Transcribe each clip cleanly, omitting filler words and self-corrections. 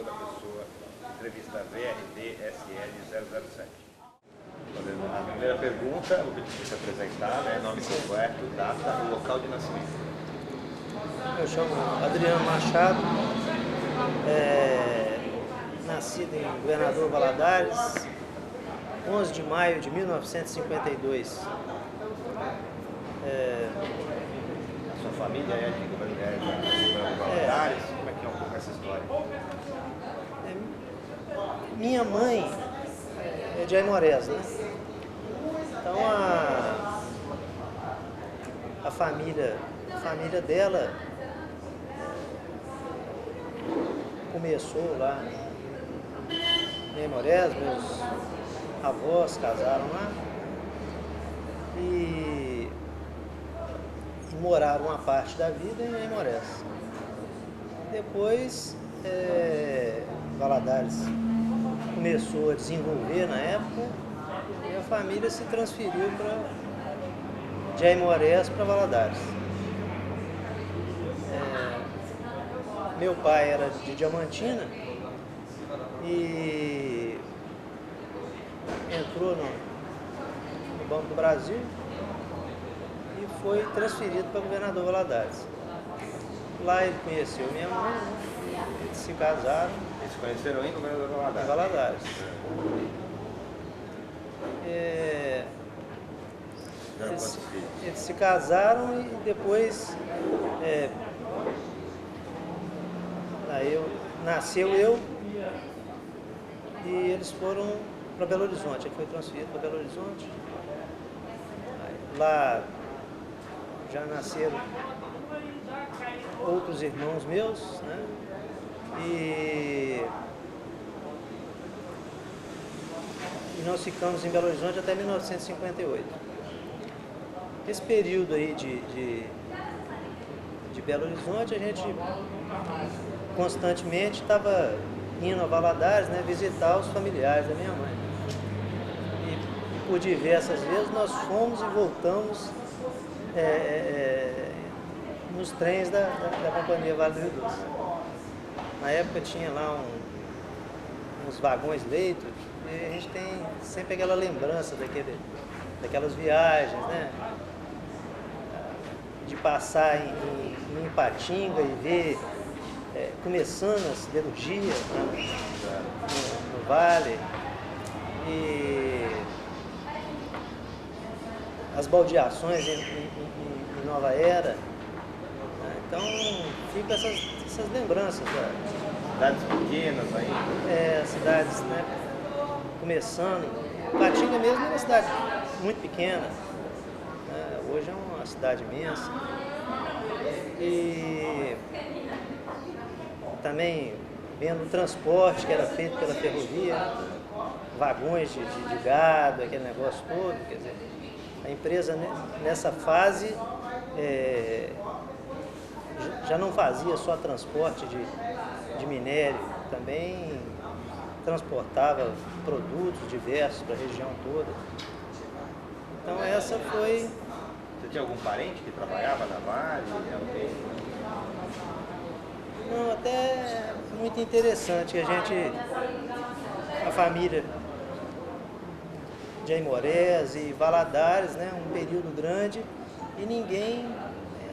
da pessoa, entrevista VRD-SL007. A primeira pergunta, eu vou pedir para se apresentar, né? Nome completo, data e local de nascimento. Eu chamo Adriano Machado, nascido em Governador Valadares, 11 de maio de 1952. A sua família é de Governador Valadares? Como é que é um pouco essa história? Minha mãe é de Aimorés, né? Então a família dela começou lá em Aimorés, meus avós casaram lá e moraram uma parte da vida em Aimorés. Depois Valadares começou a desenvolver na época e a família se transferiu de Aimorés para Valadares. Meu pai era de Diamantina e entrou no Banco do Brasil e foi transferido para Governador Valadares. Lá ele conheceu minha mãe, né? Eles se casaram. Eles se conheceram em Governador Valadares? Em Valadares. Eles se casaram e depois nasceu eu e eles foram para Belo Horizonte. Ele foi transferido para Belo Horizonte. Lá já nasceram outros irmãos meus, né? E nós ficamos em Belo Horizonte até 1958. Esse período aí de Belo Horizonte, a gente constantemente estava indo a Valadares, né, visitar os familiares da minha mãe. E por diversas vezes nós fomos e voltamos nos trens da Companhia Vale do Rio Doce. Na época tinha lá uns vagões-leito e a gente tem sempre aquela lembrança daquelas viagens, né? De passar em Ipatinga e ver começando a siderurgia no Vale e as baldeações em Nova Era. Então ficam essas lembranças. Cidades pequenas ainda? Cidades, né? Começando. Ipatinga mesmo é uma cidade muito pequena. Né? Hoje é uma cidade imensa. E também vendo o transporte que era feito pela ferrovia, vagões de gado, aquele negócio todo. Quer dizer, a empresa nessa fase já não fazia só transporte de minério, também transportava produtos diversos para a região toda. Então essa foi... Você tinha algum parente que trabalhava na Vale? Não, até muito interessante a família de Aimorés e Valadares, né, um período grande, e ninguém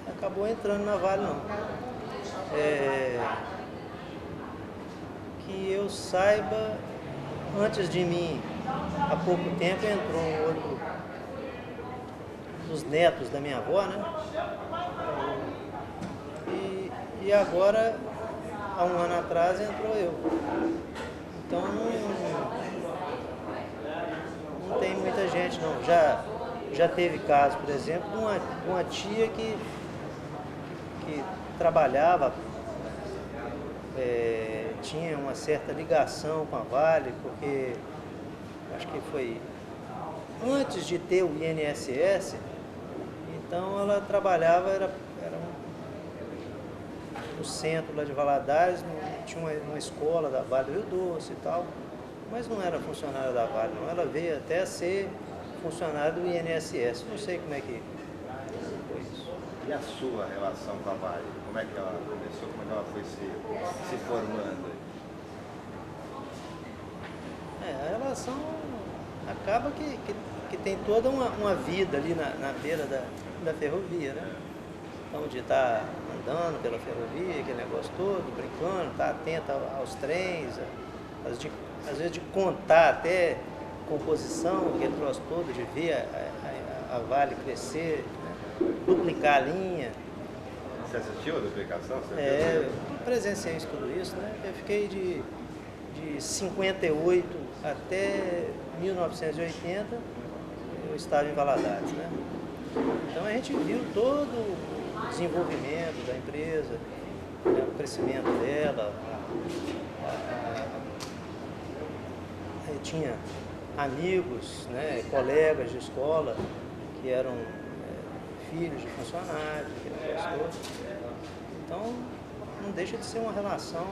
acabou entrando na Vale, não. Que eu saiba, antes de mim, há pouco tempo, entrou um outro dos netos da minha avó, né? E agora, há um ano atrás, entrou eu. Então não tem muita gente, não. Já teve caso, por exemplo, de uma tia que trabalhava, tinha uma certa ligação com a Vale, porque acho que foi antes de ter o INSS, então ela trabalhava, era no centro lá de Valadares, tinha uma escola da Vale do Rio Doce e tal, mas não era funcionária da Vale, não. Ela veio até ser funcionária do INSS. Não sei como é que foi isso. E a sua relação com a Vale? Como é que ela começou? Como é que ela foi se formando? A relação acaba que tem toda uma vida ali na beira da ferrovia, né? Então, de estar andando pela ferrovia, aquele negócio todo, brincando, estar atento aos trens, às vezes de contar até composição, aquele troço todo, de ver a Vale crescer, né? Duplicar a linha. Você assistiu a duplicação? Eu presenciei isso, tudo isso, né? Eu fiquei de 58 até 1980, eu estava em Valadares, né? Então a gente viu todo o desenvolvimento da empresa, né? O crescimento dela, eu tinha amigos, né? Colegas de escola que eram filhos de funcionários, aquele negócio todo. Então não deixa de ser uma relação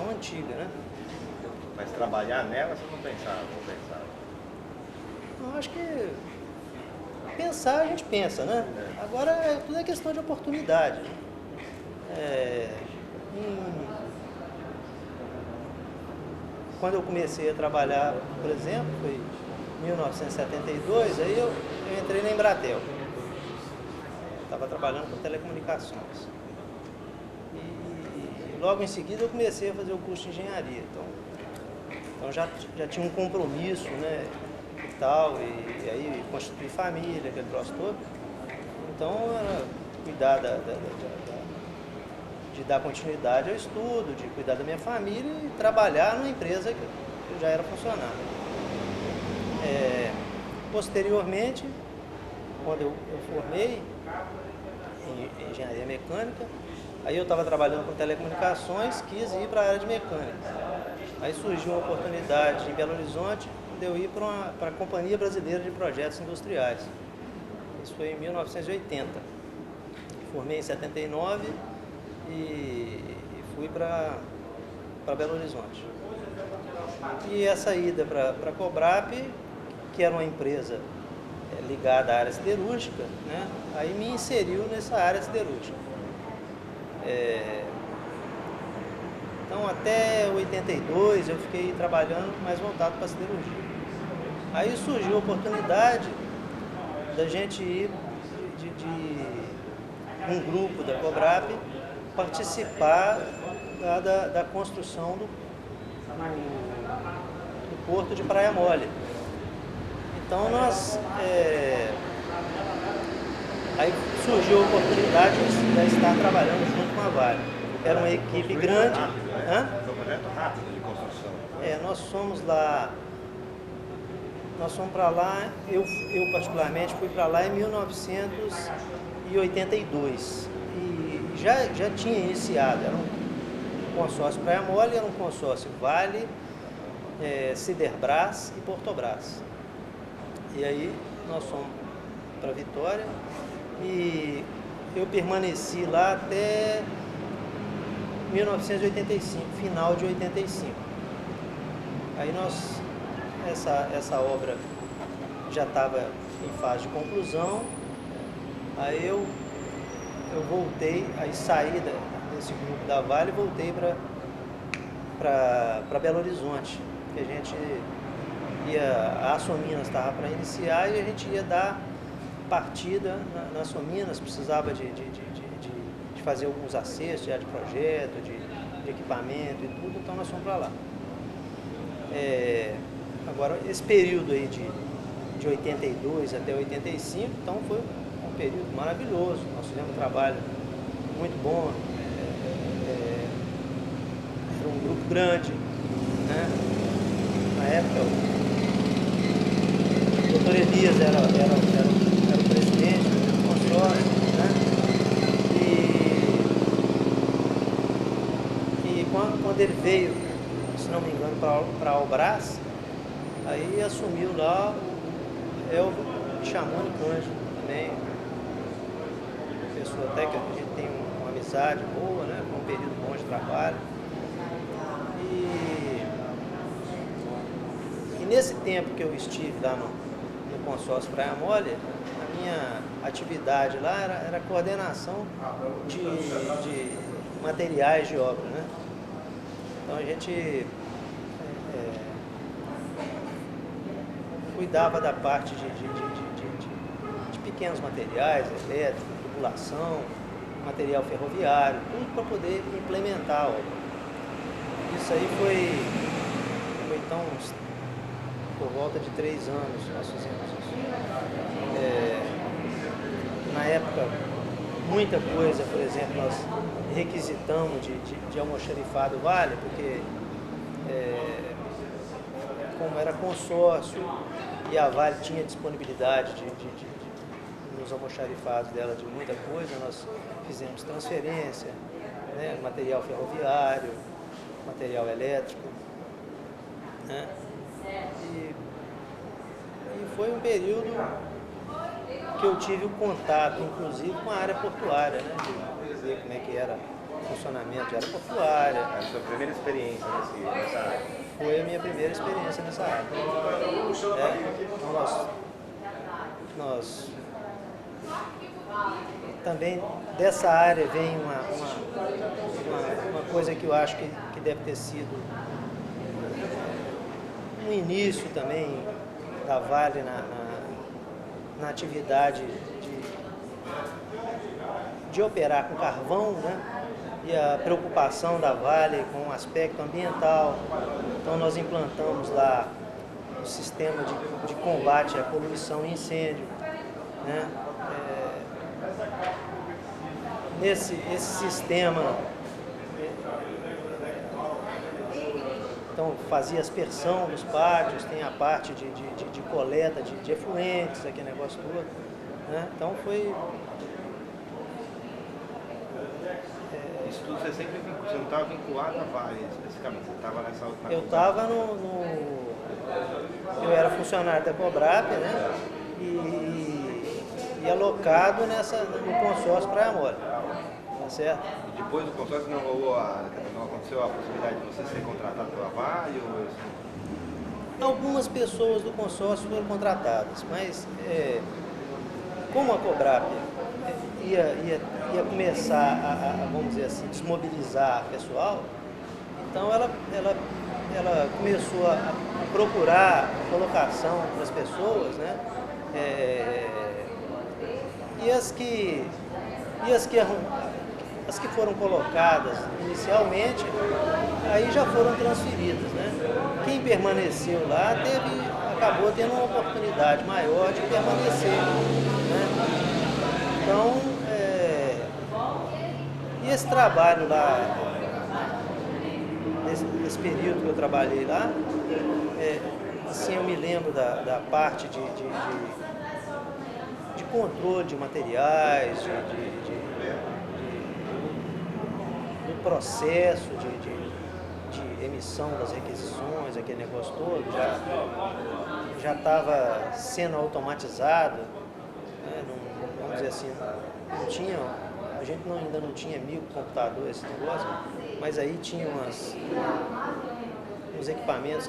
antiga, né? Mas trabalhar nela você não pensava? Eu acho que pensar a gente pensa, né? Agora tudo é questão de oportunidade. Quando eu comecei a trabalhar, por exemplo, foi em 1972, aí eu entrei na Embratel. Estava trabalhando com telecomunicações. E logo em seguida eu comecei a fazer o curso de engenharia. Então já tinha um compromisso, né? E tal, e aí constituir família, aquele troço todo. Então era cuidar de dar continuidade ao estudo, de cuidar da minha família e trabalhar numa empresa que eu já era funcionário. Posteriormente, quando eu formei em engenharia mecânica, aí eu estava trabalhando com telecomunicações, quis ir para a área de mecânica. Aí surgiu uma oportunidade em Belo Horizonte de eu ir para a Companhia Brasileira de Projetos Industriais. Isso foi em 1980. Formei em 79 e fui para Belo Horizonte. E essa ida para a Cobrap, que era uma empresa ligada à área siderúrgica, né? Aí me inseriu nessa área siderúrgica. Então até 82 eu fiquei trabalhando mais voltado para a siderurgia. Aí surgiu a oportunidade da gente ir de um grupo da Cobrap participar da construção do porto de Praia Mole. Então aí surgiu a oportunidade de estar trabalhando junto com a Vale. Era uma equipe grande. Foi um projeto rápido de construção. Nós fomos para lá, eu particularmente fui para lá em 1982 e já tinha iniciado, era um consórcio Praia Mole, era um consórcio Vale, Siderbras e Portobras. E aí nós fomos para Vitória e eu permaneci lá até 1985, final de 85. Aí essa obra já estava em fase de conclusão, aí eu voltei, aí saí desse grupo da Vale e voltei para Belo Horizonte, que a gente a Açominas estava para iniciar e a gente ia dar partida na Açominas, precisava de fazer alguns acertos de projeto, de equipamento e tudo, então nós fomos para lá. Agora, esse período aí de 82 até 85, então foi um período maravilhoso. Nós fizemos um trabalho muito bom, era um grupo grande, né? Na época, o Dr. Elias era o presidente do consórcio, né? E quando ele veio, se não me engano, para Albras, aí assumiu lá o Elvio Chamoni Cândido também, pessoa até que a gente tem uma amizade boa, né? Com um período bom de trabalho. E nesse tempo que eu estive lá no consórcio Praia Mole, a minha atividade lá era coordenação de materiais de obra, né? Então a gente cuidava da parte de pequenos materiais, elétricos, tubulação, material ferroviário, tudo para poder implementar a obra. Isso aí foi então por volta de 3 anos nós fizemos isso. Na época, muita coisa, por exemplo, nós requisitamos de almoxarifado Vale, porque como era consórcio e a Vale tinha disponibilidade nos almoxarifados dela de muita coisa, nós fizemos transferência, né, material ferroviário, material elétrico, né, e foi um período que eu tive o contato, inclusive, com a área portuária, né, de ver como é que era o funcionamento de área portuária. A sua primeira experiência nessa área? Foi a minha primeira experiência nessa área. Então nós também dessa área vem uma coisa que eu acho que deve ter sido um início também da Vale na atividade de operar com carvão, né? E a preocupação da Vale com o aspecto ambiental. Então nós implantamos lá o sistema de combate à poluição e incêndio, né? Esse sistema, então fazia aspersão dos pátios, tem a parte de coleta de efluentes, aquele negócio todo, né? Então foi... Isso tudo você não estava vinculado à Vale especificamente, você estava nessa outra... Eu estava eu era funcionário da Cobrap, né? E alocado no consórcio Praia Mole, tá certo? E depois do consórcio não aconteceu a possibilidade de você ser contratado pela Vale? Ou isso? Algumas pessoas do consórcio foram contratadas, mas como a Cobrap ia começar vamos dizer assim, desmobilizar pessoal, então ela começou a procurar colocação para as pessoas, né? E as que foram colocadas inicialmente, aí já foram transferidas, né? Quem permaneceu lá acabou tendo uma oportunidade maior de permanecer, né? Então, e esse trabalho lá, nesse período que eu trabalhei lá, assim, eu me lembro da parte de controle de materiais, do processo de emissão das requisições, aquele negócio todo, já estava sendo automatizado, né? Vamos dizer assim, a gente ainda não tinha 1000 computadores, esse negócio, mas aí tinha uns equipamentos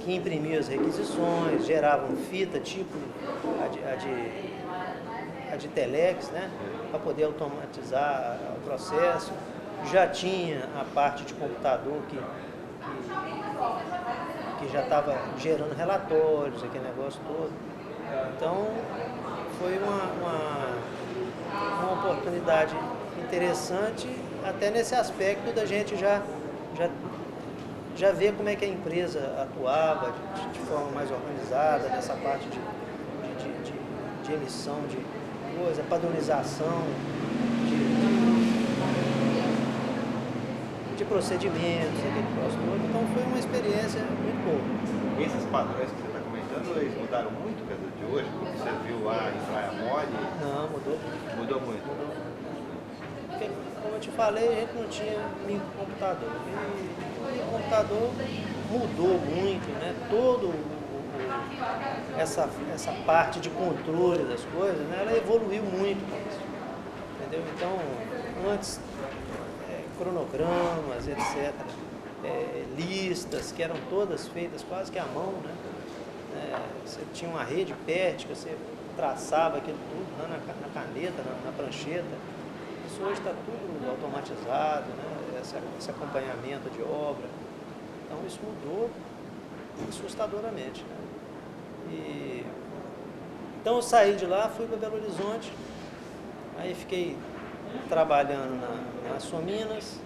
que imprimiam as requisições, geravam fita tipo a de Telex, né, para poder automatizar o processo. Já tinha a parte de computador que já estava gerando relatórios, aquele negócio todo. Então, foi uma oportunidade interessante, até nesse aspecto da gente já ver como é que a empresa atuava de forma mais organizada, nessa parte de emissão de coisa, padronização de procedimentos, aquele negócio todo. Então foi uma experiência muito boa. Esses padrões que você está comentando, eles mudaram muito de hoje? Porque você viu lá em Praia Mole? Não, mudou. Mudou muito? Mudou. Porque, como eu te falei, a gente não tinha microcomputador. E o computador mudou muito, né? Essa parte de controle das coisas, né? Ela evoluiu muito com isso. Entendeu? Então, antes, cronogramas, etc., listas que eram todas feitas quase que à mão, né? Você tinha uma rede pértica, você traçava aquilo tudo lá na caneta, na prancheta. Isso hoje está tudo automatizado, né? Esse acompanhamento de obra. Então isso mudou assustadoramente, né? Então eu saí de lá, fui para Belo Horizonte, aí fiquei trabalhando na Sominas,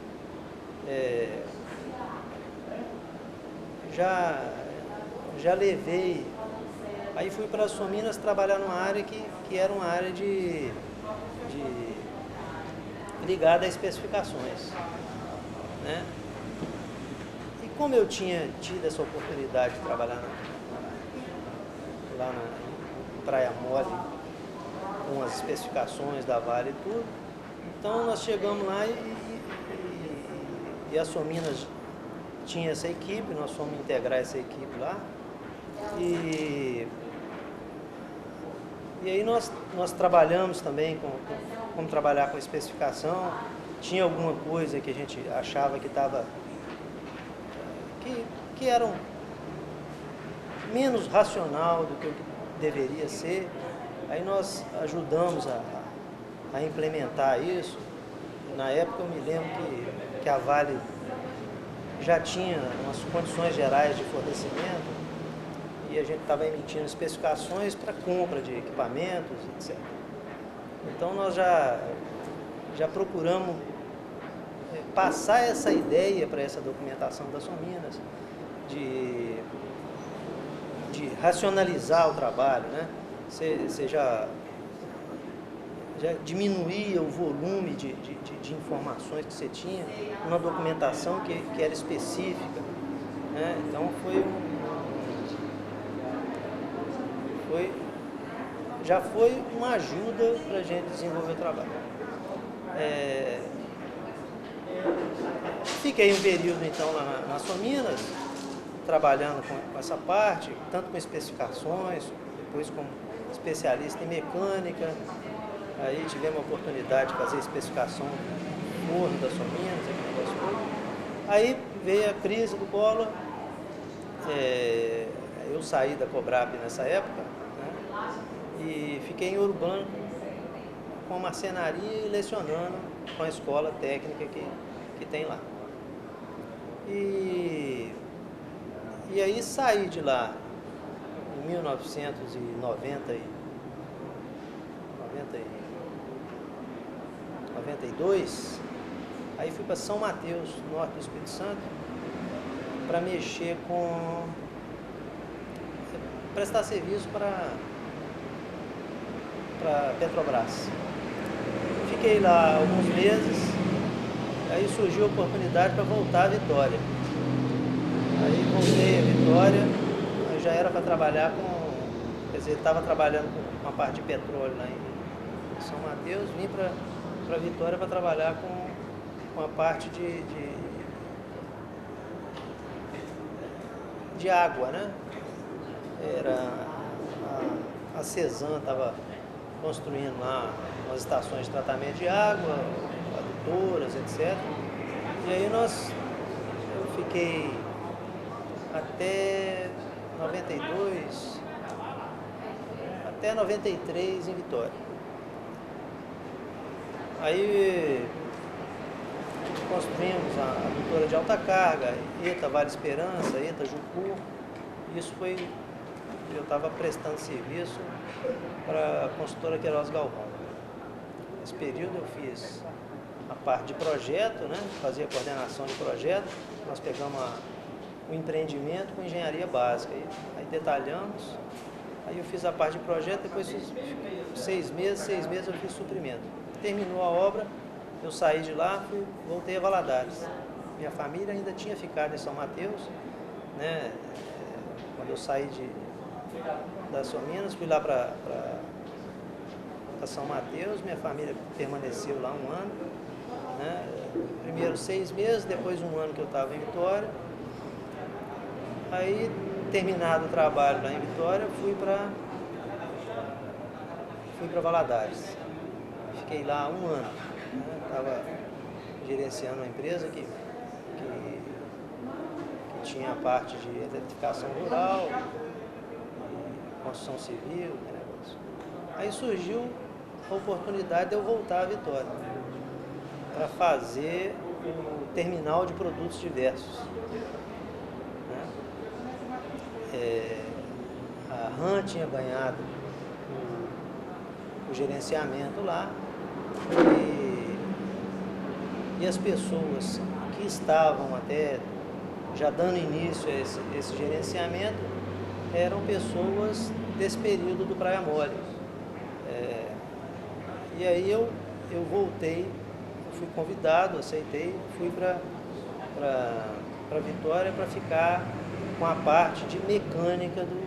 já levei, aí fui para a Sominas trabalhar numa área que era uma área ligada a especificações, né? E como eu tinha tido essa oportunidade de trabalhar lá na Praia Mole, com as especificações da Vale e tudo, então nós chegamos lá e a Sominas tinha essa equipe, nós fomos integrar essa equipe lá, e aí nós trabalhamos também como trabalhar com especificação. Tinha alguma coisa que a gente achava que que era menos racional do que o que deveria ser. Aí nós ajudamos a implementar isso. Na época eu me lembro que a Vale já tinha umas condições gerais de fornecimento e a gente estava emitindo especificações para compra de equipamentos, etc. Então nós já procuramos passar essa ideia para essa documentação da Sominas, de racionalizar o trabalho, né? Você já diminuía o volume de informações que você tinha, uma documentação que era específica, né? Então já foi uma ajuda para a gente desenvolver o trabalho. Fiquei um período então lá na Sominas, trabalhando com essa parte, tanto com especificações, depois como especialista em mecânica. Aí tivemos a oportunidade de fazer especificação do forno da Sominas, aquele negócio todo. Aí veio a crise do Collor, eu saí da Cobrap nessa época, né, e fiquei em Ouro Branco com marcenaria e lecionando com a escola técnica que tem lá. E aí saí de lá em 1992, aí fui para São Mateus, norte do Espírito Santo, para mexer prestar serviço para Petrobras. Fiquei lá alguns meses, aí surgiu a oportunidade para voltar a Vitória. Aí voltei a Vitória, eu já era para trabalhar estava trabalhando com uma parte de petróleo lá em São Mateus, vim para Vitória para trabalhar com a parte de água, né? Era a Cesan estava construindo lá umas estações de tratamento de água, adutoras, etc. E aí eu fiquei até 92, até 93 em Vitória. Aí construímos a adutora de alta carga, ETA Vale Esperança, ETA Jucu. Isso eu estava prestando serviço para a construtora Queiroz Galvão. Nesse período eu fiz a parte de projeto, né? Fazia coordenação de projeto. Nós pegamos o empreendimento com engenharia básica. Aí detalhamos. Aí eu fiz a parte de projeto, depois fiz 6 meses eu fiz suprimento. Terminou a obra, eu saí de lá, voltei a Valadares. Minha família ainda tinha ficado em São Mateus, né? Quando eu saí da Sominas, fui lá para São Mateus, minha família permaneceu lá um ano, né? Primeiro 6 meses, depois um ano que eu estava em Vitória. Aí, terminado o trabalho lá em Vitória, fui para Valadares. Fiquei lá um ano, né? Estava gerenciando uma empresa que tinha a parte de eletrificação rural, construção civil, negócio. Aí surgiu a oportunidade de eu voltar à Vitória para fazer o terminal de produtos diversos. a RAM tinha ganhado o gerenciamento lá e as pessoas que estavam até já dando início a esse gerenciamento eram pessoas desse período do Praia Mole. E aí eu voltei, fui convidado, aceitei, fui para Vitória para ficar com a parte de mecânica do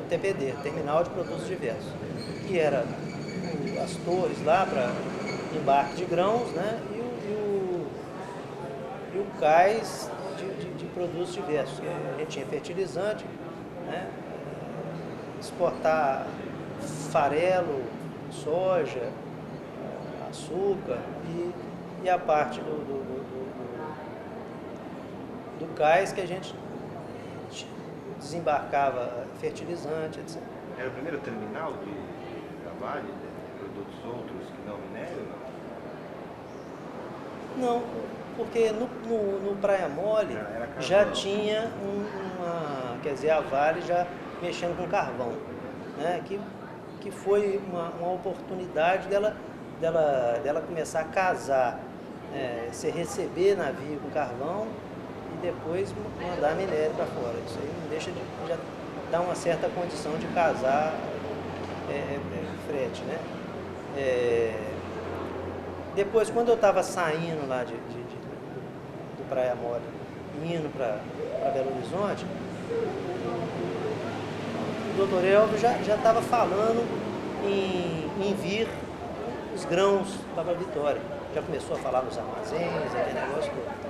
TPD, Terminal de Produtos Diversos, que era as torres lá para embarque de grãos, né, e o cais de produtos diversos. A gente tinha fertilizante, né, exportar farelo, soja, açúcar e a parte do cais que a gente desembarcava fertilizante, etc. Era o primeiro terminal da Vale, de produtos outros que não minério, não? Não, porque no Praia Mole já tinha quer dizer, a Vale já mexendo com carvão, né? Que foi uma oportunidade dela começar a casar, se receber navio com carvão e depois mandar minério para fora. Isso aí não deixa de já dar uma certa condição de casar frete, né? Depois, quando eu estava saindo lá do Praia Mole e indo para Belo Horizonte, o Dr. Elvio já estava falando em vir os grãos para Vitória. Já começou a falar nos armazéns, aquele negócio todo.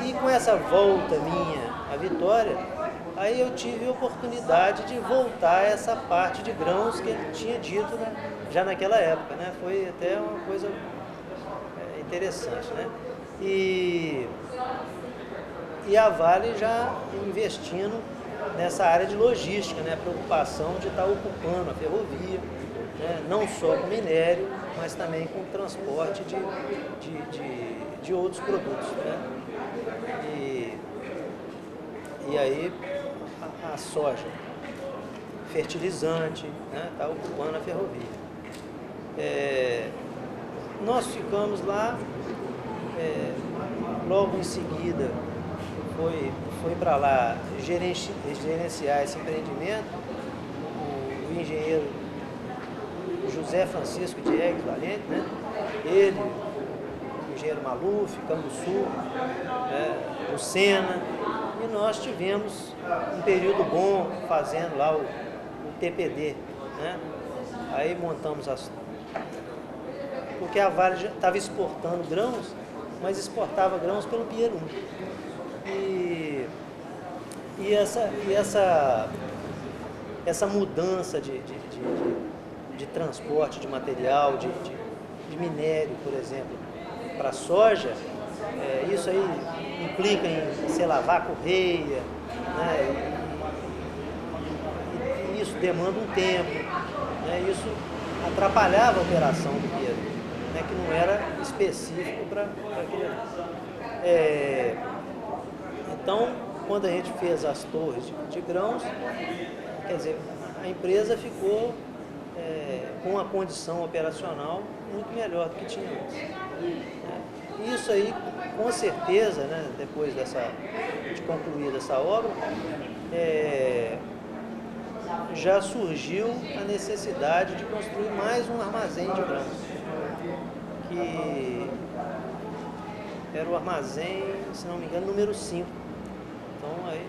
E com essa volta minha à Vitória, aí eu tive a oportunidade de voltar a essa parte de grãos que ele tinha dito, né, já naquela época, né? Foi até uma coisa interessante, né? E a Vale já investindo nessa área de logística, né? A preocupação de estar ocupando a ferrovia, né? Não só com minério, mas também com transporte de outros produtos, né? E aí a soja, fertilizante, né? Está ocupando a ferrovia. Nós ficamos lá, logo em seguida foi para lá gerenciar esse empreendimento o engenheiro José Francisco Diegues Valente, né? Ele, o engenheiro Maluf, Cambuçu, o Sena, e nós tivemos um período bom fazendo lá o TPD, né? Aí montamos porque a Vale já estava exportando grãos, mas exportava grãos pelo Pierum. E essa mudança de transporte de material, de minério, por exemplo, para soja, isso aí implica em, sei lá, lavar correia, né? E isso demanda um tempo, né? Isso atrapalhava a operação do Pierum, né? Que não era específico para aquele. Então, quando a gente fez as torres de grãos, quer dizer, a empresa ficou com uma condição operacional muito melhor do que tinha antes. Isso aí, com certeza, né, depois de concluída essa obra, já surgiu a necessidade de construir mais um armazém de grãos, que era o armazém, se não me engano, número 5. Então, aí,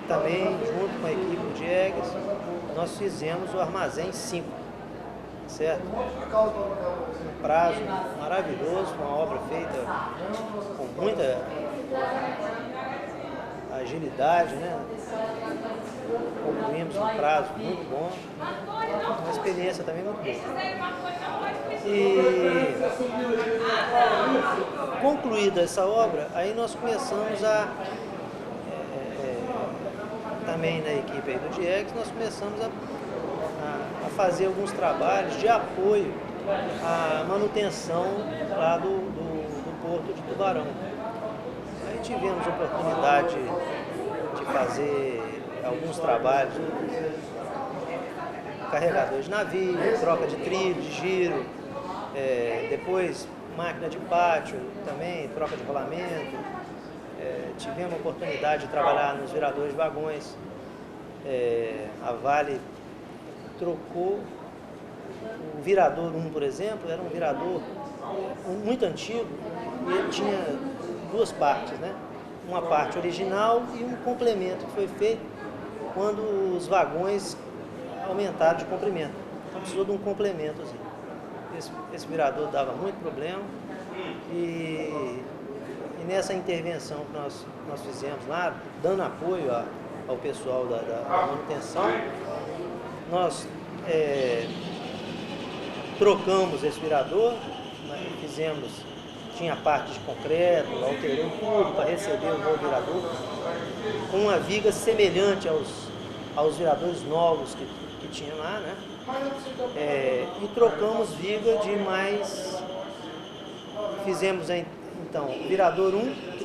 também, junto com a equipe do Diegues, nós fizemos o armazém 5, certo? Um prazo maravilhoso, uma obra feita com muita agilidade, né? Concluímos um prazo muito bom, uma experiência também muito boa. E concluída essa obra, aí nós começamos também na equipe aí do Diegues, nós começamos a fazer alguns trabalhos de apoio à manutenção lá do Porto de Tubarão. Aí tivemos a oportunidade de fazer alguns trabalhos, carregador de navio, troca de trilho, de giro, depois máquina de pátio também, troca de rolamento. Tivemos a oportunidade de trabalhar nos viradores de vagões. A Vale trocou o virador 1, por exemplo, era um virador muito antigo e ele tinha duas partes, né? Uma parte original e um complemento que foi feito quando os vagões aumentaram de comprimento. Então precisou de um complementozinho. Esse virador dava muito problema e nessa intervenção que nós fizemos lá, dando apoio ao pessoal da manutenção, nós trocamos esse virador, tinha parte de concreto, alterou tudo para receber o novo virador, com uma viga semelhante aos viradores novos que tinha lá, né? E trocamos viga de mais... Fizemos então o virador 1, que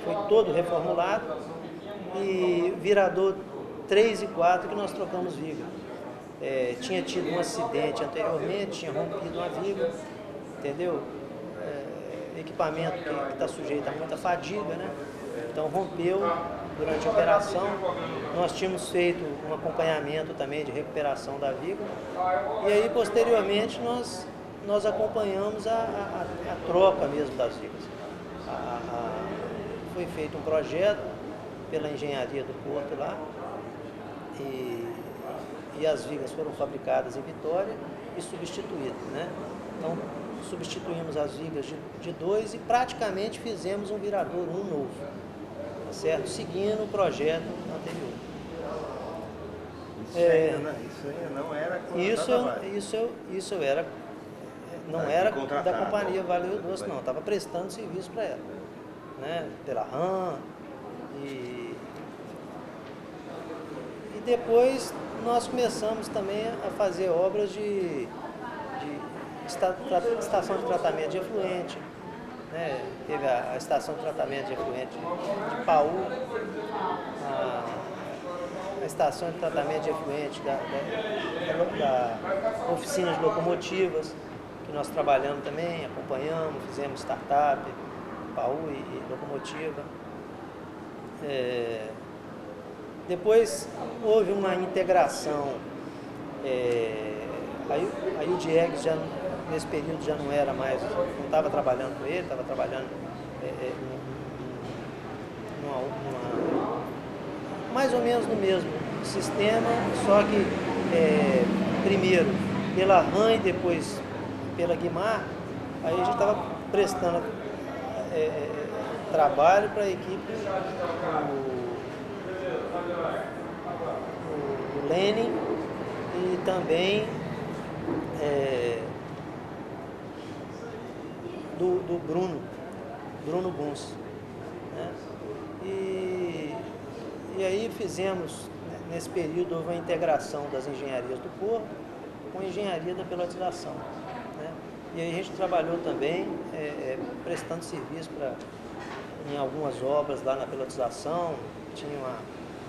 foi todo reformulado, e virador 3 e 4 que nós trocamos viga. Tinha tido um acidente anteriormente, tinha rompido uma viga, entendeu? Equipamento que está sujeito a muita fadiga, né? Então rompeu durante a operação. Nós tínhamos feito um acompanhamento também de recuperação da viga. E aí, posteriormente, nós acompanhamos a troca mesmo das vigas. Foi feito um projeto pela engenharia do Porto lá, e as vigas foram fabricadas em Vitória e substituídas, né? Então, substituímos as vigas de 2 e praticamente fizemos um virador 1 novo, tá certo? Seguindo o projeto anterior. Isso aí não era Isso era não era da companhia Vale do Rio Doce, não. Estava prestando serviço para ela, né? Pela RAM. E depois nós começamos também a fazer obras de estação de tratamento de efluente, né? Teve a estação de tratamento de efluente de Paú, a estação de tratamento de efluente da oficina de locomotivas, que nós trabalhamos também, acompanhamos, fizemos startup, Paú e locomotiva. Depois houve uma integração, aí o Diegues já nesse período já não era mais, não estava trabalhando com ele, estava trabalhando mais ou menos no mesmo sistema, só que primeiro pela RAM e depois pela Guimar. Aí a gente estava prestando trabalho para a equipe o Lenin e também do Bruno Guns, né? E aí fizemos, nesse período, houve uma integração das engenharias do Porto com a engenharia da pelotização, né? E aí a gente trabalhou também prestando serviço em algumas obras lá na pelotização. Tinha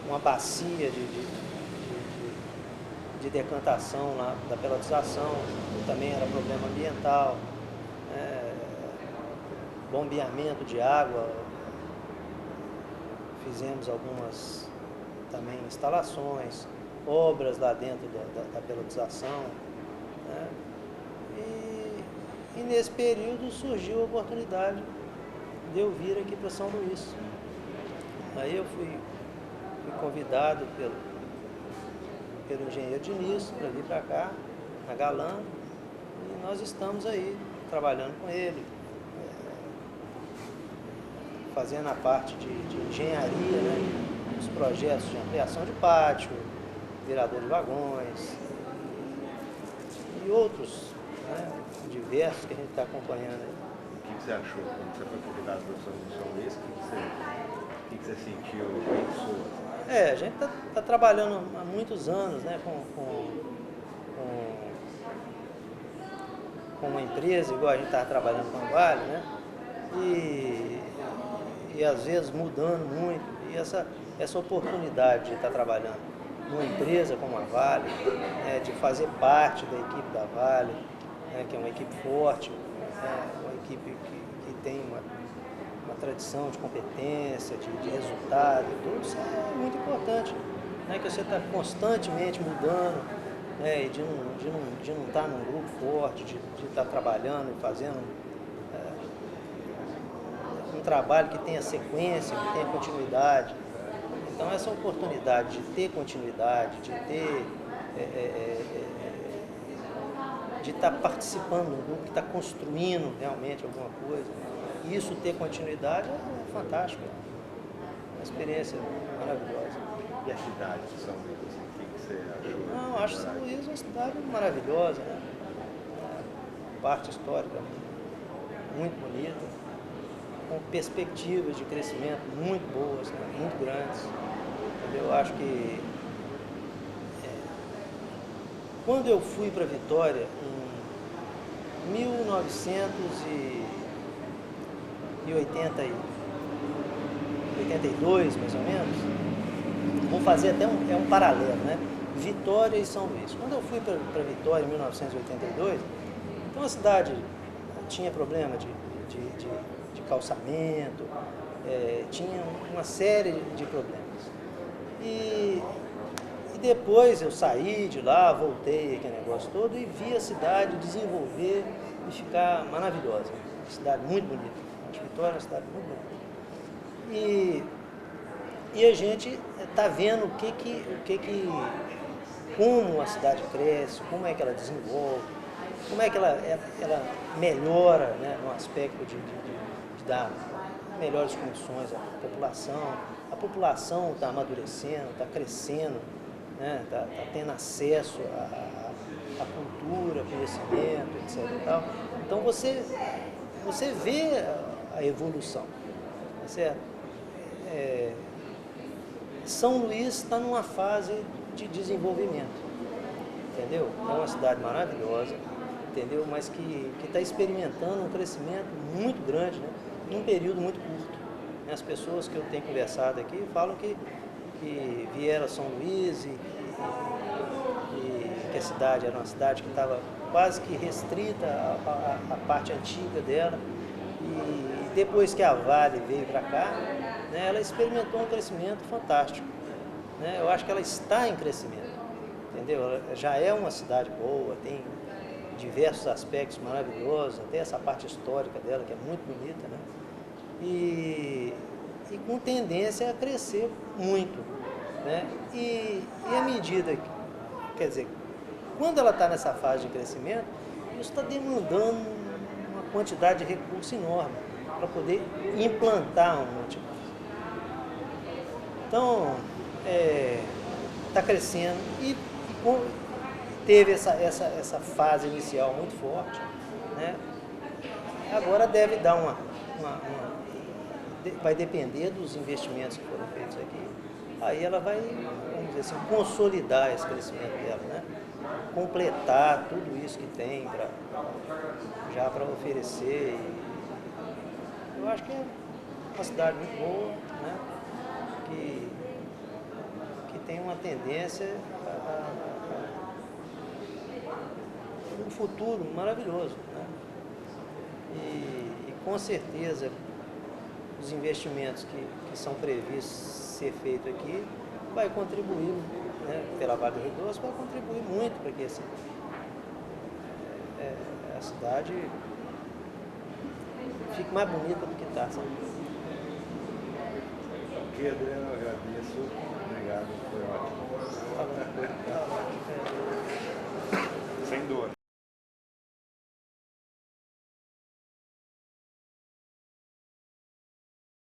uma bacia de decantação lá da pelotização, também era problema ambiental, bombeamento de água. Fizemos algumas também instalações, obras lá dentro da pelotização, né? E nesse período surgiu a oportunidade de eu vir aqui para São Luís. Aí eu fui convidado pelo engenheiro Diniz para vir para cá, na Galan, e nós estamos aí trabalhando com ele, fazendo a parte de engenharia, né? Os projetos de ampliação de pátio, virador de vagões e outros, né? Diversos que a gente está acompanhando aí. O que você achou quando você foi convidado para São Luís? O que você sentiu, pensou? A gente está trabalhando há muitos anos, né, com uma empresa, igual a gente estava trabalhando com a Vale, né? E e às vezes mudando muito. E essa oportunidade de estar trabalhando numa empresa como a Vale, né, de fazer parte da equipe da Vale, né, que é uma equipe forte, uma equipe que tem uma tradição de competência, de resultado e tudo, isso é muito importante, né, que você está constantemente mudando, né, e de não estar num grupo forte, de estar trabalhando e fazendo um trabalho que tenha sequência, que tenha continuidade. Então essa oportunidade de ter continuidade, de estar participando de um grupo que está construindo realmente alguma coisa, e isso ter continuidade é fantástico, é uma experiência maravilhosa. E a cidade de São Luís, o que você achou? Não, acho São Luís uma cidade maravilhosa, né? Parte histórica muito bonita, com perspectivas de crescimento muito boas, né? Muito grandes. Eu acho que quando eu fui para Vitória em 1982, mais ou menos, vou fazer até um paralelo, né? Vitória e São Luís. Quando eu fui para Vitória em 1982, então a cidade tinha problema de calçamento, tinha uma série de problemas. E depois eu saí de lá, voltei aquele negócio todo e vi a cidade desenvolver e ficar maravilhosa. Uma cidade muito bonita. Acho que Vitória é uma cidade muito bonita. E a gente está vendo como a cidade cresce, como é que ela desenvolve, como é que ela melhora, né, no aspecto de dar melhores condições à população. A população está amadurecendo, está crescendo, né, tá tendo acesso à cultura, conhecimento, etc. E tal. Então você vê a evolução, tá certo? São Luís está numa fase de desenvolvimento, entendeu? É uma cidade maravilhosa, entendeu? Mas que está experimentando um crescimento muito grande, né? Num período muito curto. As pessoas que eu tenho conversado aqui falam que vieram a São Luís e que a cidade era uma cidade que estava quase que restrita à parte antiga dela. E depois que a Vale veio para cá, né, ela experimentou um crescimento fantástico, né? Eu acho que ela está em crescimento, entendeu? Ela já é uma cidade boa, tem diversos aspectos maravilhosos, até essa parte histórica dela que é muito bonita, né? E com tendência a crescer muito, né? E à medida que, quer dizer, quando ela está nessa fase de crescimento, isso está demandando uma quantidade de recurso enorme para poder implantar um monte de coisa. Então, está crescendo e teve essa fase inicial muito forte, né? Agora deve dar vai depender dos investimentos que foram feitos aqui. Aí ela vai, vamos dizer assim, consolidar esse crescimento dela, né? Completar tudo isso que tem já para oferecer. Eu acho que é uma cidade muito boa, né? Que tem uma tendência a um futuro maravilhoso, né? E com certeza os investimentos que são previstos ser feitos aqui vai contribuir, né, pela Vale do Rio Doce, vai contribuir muito para que a cidade fique mais bonita do que está. Ok, Adriano, eu agradeço